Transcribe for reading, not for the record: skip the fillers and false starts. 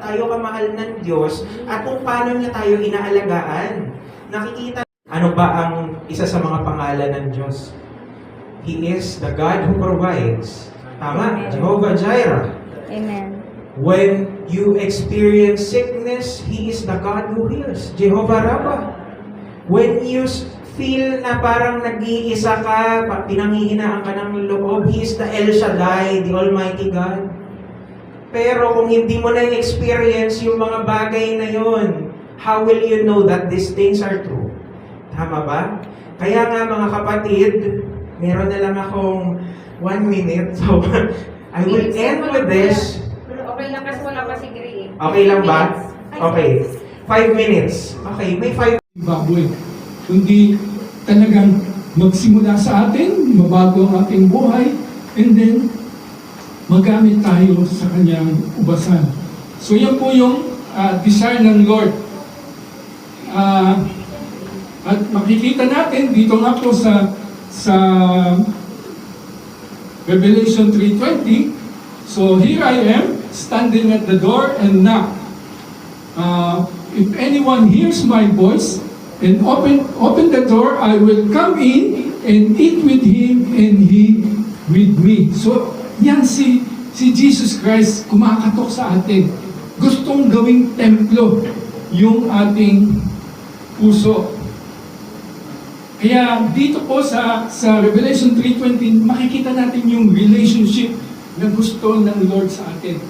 tayo kamahal ng Diyos at kung paano niya tayo inaalagaan. Nakikita, ano ba ang isa sa mga pangalan ng Diyos? He is the God who provides. Tama? Amen. Jehovah Jireh. Amen. When you experience sickness, He is the God who heals. Jehovah Rapha. When you feel na parang nag-iisa ka, pinanghihinaan ka ng loob, He is the El Shaddai, the Almighty God. Pero kung hindi mo na experience yung mga bagay na yon, how will you know that these things are true? Tama ba? Kaya nga mga kapatid, meron na lang akong 1 minute. So, I will end with this. Okay lang kasi wala pa si Gray. Okay lang ba? Okay. 5 minutes. Okay, may 5 baboy. Kundi talagang magsimula sa atin, mabago ang ating buhay, and then magamit tayo sa kanyang ubasan. So yan po yung desire ng Lord. At makikita natin dito nga po sa Revelation 3:20. So here I am, standing at the door and knock. If anyone hears my voice and open the door, I will come in and eat with him and he with me. So yan si Jesus Christ kumakatok sa atin. Gustong gawing templo yung ating puso. Kaya dito po sa Revelation 3:20, makikita natin yung relationship na gusto ng Lord sa atin.